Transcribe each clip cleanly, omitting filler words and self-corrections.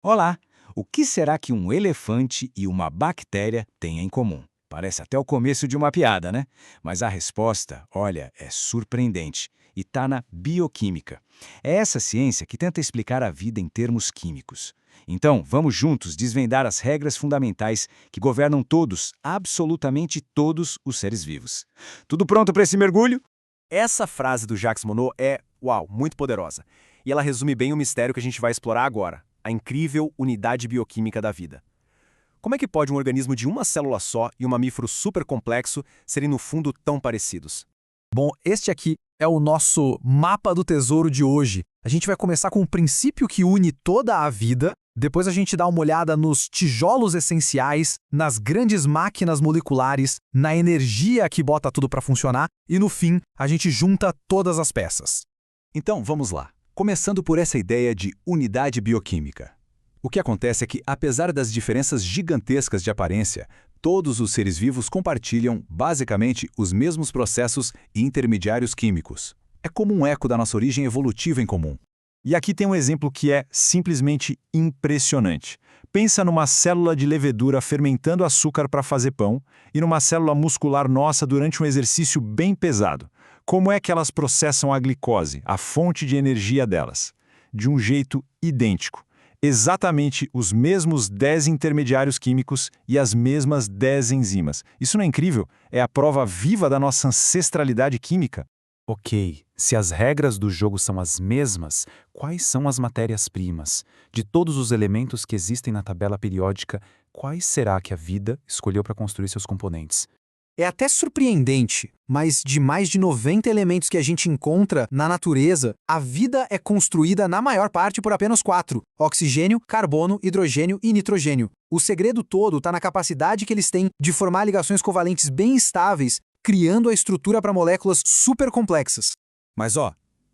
Olá! O que será que um elefante e uma bactéria têm em comum? Parece até o começo de uma piada, né? Mas a resposta, olha, é surpreendente e está na bioquímica. É essa ciência que tenta explicar a vida em termos químicos. Então, vamos juntos desvendar as regras fundamentais que governam todos, absolutamente todos os seres vivos. Tudo pronto para esse mergulho? Essa frase do Jacques Monod é, uau, muito poderosa. E ela resume bem o mistério que a gente vai explorar agora, a incrível unidade bioquímica da vida. Como é que pode um organismo de uma célula só e um mamífero super complexo serem no fundo tão parecidos? Bom, este aqui é o nosso mapa do tesouro de hoje. A gente vai começar com o princípio que une toda a vida, depois a gente dá uma olhada nos tijolos essenciais, nas grandes máquinas moleculares, na energia que bota tudo para funcionar e, no fim, a gente junta todas as peças. Então, vamos lá. Começando por essa ideia de unidade bioquímica. O que acontece é que, apesar das diferenças gigantescas de aparência, todos os seres vivos compartilham, basicamente, os mesmos processos e intermediários químicos. É como um eco da nossa origem evolutiva em comum. E aqui tem um exemplo que é simplesmente impressionante. Pensa numa célula de levedura fermentando açúcar para fazer pão e numa célula muscular nossa durante um exercício bem pesado. Como é que elas processam a glicose, a fonte de energia delas? De um jeito idêntico. Exatamente os mesmos 10 intermediários químicos e as mesmas 10 enzimas. Isso não é incrível? É a prova viva da nossa ancestralidade química. Ok, se as regras do jogo são as mesmas, quais são as matérias-primas? De todos os elementos que existem na tabela periódica, quais será que a vida escolheu para construir seus componentes? É até surpreendente, mas de mais de 90 elementos que a gente encontra na natureza, a vida é construída na maior parte por apenas 4: oxigênio, carbono, hidrogênio e nitrogênio. O segredo todo está na capacidade que eles têm de formar ligações covalentes bem estáveis, criando a estrutura para moléculas supercomplexas. Mas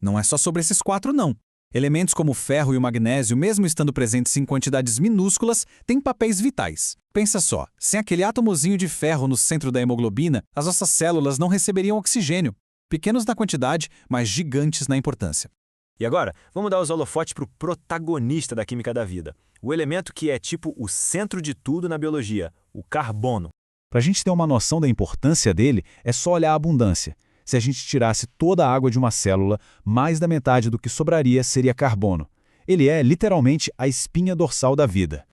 não é só sobre esses 4 não. Elementos como o ferro e o magnésio, mesmo estando presentes em quantidades minúsculas, têm papéis vitais. Pensa só, sem aquele átomozinho de ferro no centro da hemoglobina, as nossas células não receberiam oxigênio. Pequenos na quantidade, mas gigantes na importância. E agora, vamos dar os holofotes para o protagonista da química da vida. O elemento que é tipo o centro de tudo na biologia, o carbono. Para a gente ter uma noção da importância dele, é só olhar a abundância. Se a gente tirasse toda a água de uma célula, mais da metade do que sobraria seria carbono. Ele é, literalmente, a espinha dorsal da vida.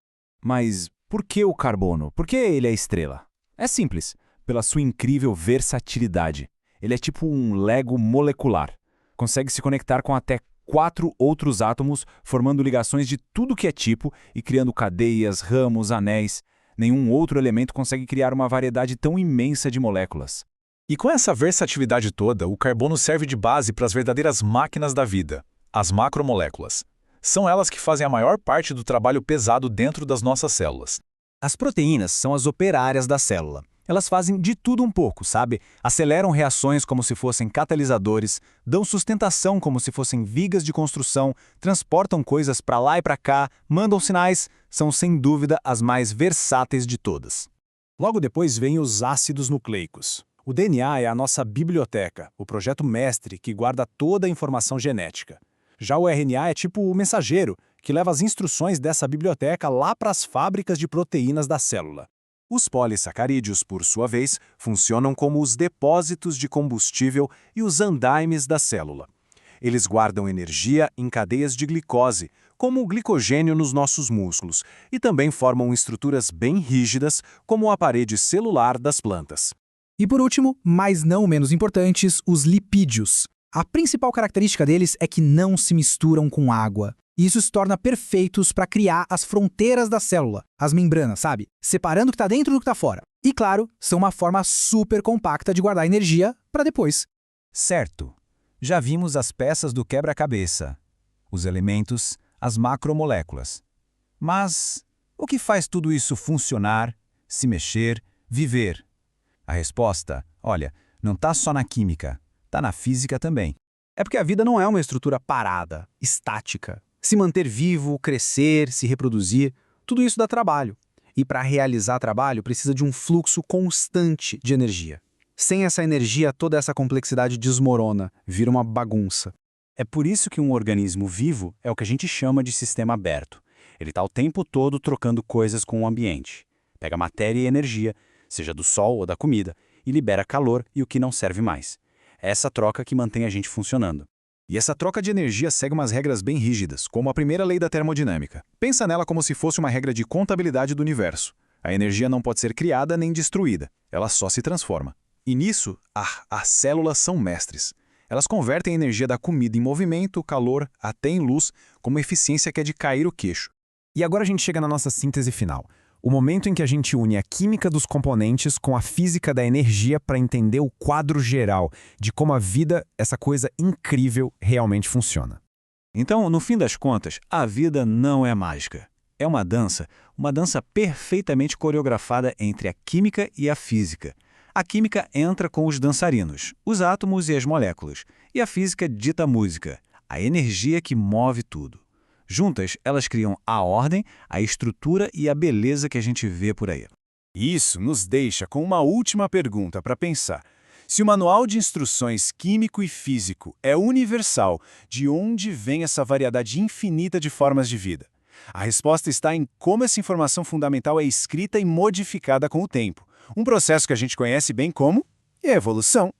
Mas por que o carbono? Por que ele é estrela? É simples, pela sua incrível versatilidade. Ele é tipo um Lego molecular. Consegue se conectar com até 4 outros átomos, formando ligações de tudo que é tipo e criando cadeias, ramos, anéis. Nenhum outro elemento consegue criar uma variedade tão imensa de moléculas. E com essa versatilidade toda, o carbono serve de base para as verdadeiras máquinas da vida, as macromoléculas. São elas que fazem a maior parte do trabalho pesado dentro das nossas células. As proteínas são as operárias da célula. Elas fazem de tudo um pouco, sabe? Aceleram reações como se fossem catalisadores, dão sustentação como se fossem vigas de construção, transportam coisas para lá e para cá, mandam sinais, são sem dúvida as mais versáteis de todas. Logo depois vêm os ácidos nucleicos. O DNA é a nossa biblioteca, o projeto mestre que guarda toda a informação genética. Já o RNA é tipo o mensageiro, que leva as instruções dessa biblioteca lá para as fábricas de proteínas da célula. Os polissacarídeos, por sua vez, funcionam como os depósitos de combustível e os andaimes da célula. Eles guardam energia em cadeias de glicose, como o glicogênio nos nossos músculos, e também formam estruturas bem rígidas, como a parede celular das plantas. E por último, mas não menos importantes, os lipídios. A principal característica deles é que não se misturam com água. E isso os torna perfeitos para criar as fronteiras da célula, as membranas, sabe? Separando o que está dentro do que está fora. E claro, são uma forma super compacta de guardar energia para depois. Certo. Já vimos as peças do quebra-cabeça, os elementos, as macromoléculas. Mas o que faz tudo isso funcionar, se mexer, viver? A resposta, olha, não está só na química, está na física também. É porque a vida não é uma estrutura parada, estática. Se manter vivo, crescer, se reproduzir, tudo isso dá trabalho. E para realizar trabalho precisa de um fluxo constante de energia. Sem essa energia, toda essa complexidade desmorona, vira uma bagunça. É por isso que um organismo vivo é o que a gente chama de sistema aberto. Ele está o tempo todo trocando coisas com o ambiente. Pega matéria e energia, seja do sol ou da comida, e libera calor e o que não serve mais. É essa troca que mantém a gente funcionando. E essa troca de energia segue umas regras bem rígidas, como a primeira lei da termodinâmica. Pensa nela como se fosse uma regra de contabilidade do universo. A energia não pode ser criada nem destruída, ela só se transforma. E nisso, as células são mestres. Elas convertem a energia da comida em movimento, calor, até em luz, com uma eficiência que é de cair o queixo. E agora a gente chega na nossa síntese final. O momento em que a gente une a química dos componentes com a física da energia para entender o quadro geral de como a vida, essa coisa incrível, realmente funciona. Então, no fim das contas, a vida não é mágica. É uma dança perfeitamente coreografada entre a química e a física. A química entra com os dançarinos, os átomos e as moléculas, e a física dita a música, a energia que move tudo. Juntas, elas criam a ordem, a estrutura e a beleza que a gente vê por aí. Isso nos deixa com uma última pergunta para pensar. Se o manual de instruções químico e físico é universal, de onde vem essa variedade infinita de formas de vida? A resposta está em como essa informação fundamental é escrita e modificada com o tempo. Um processo que a gente conhece bem como evolução.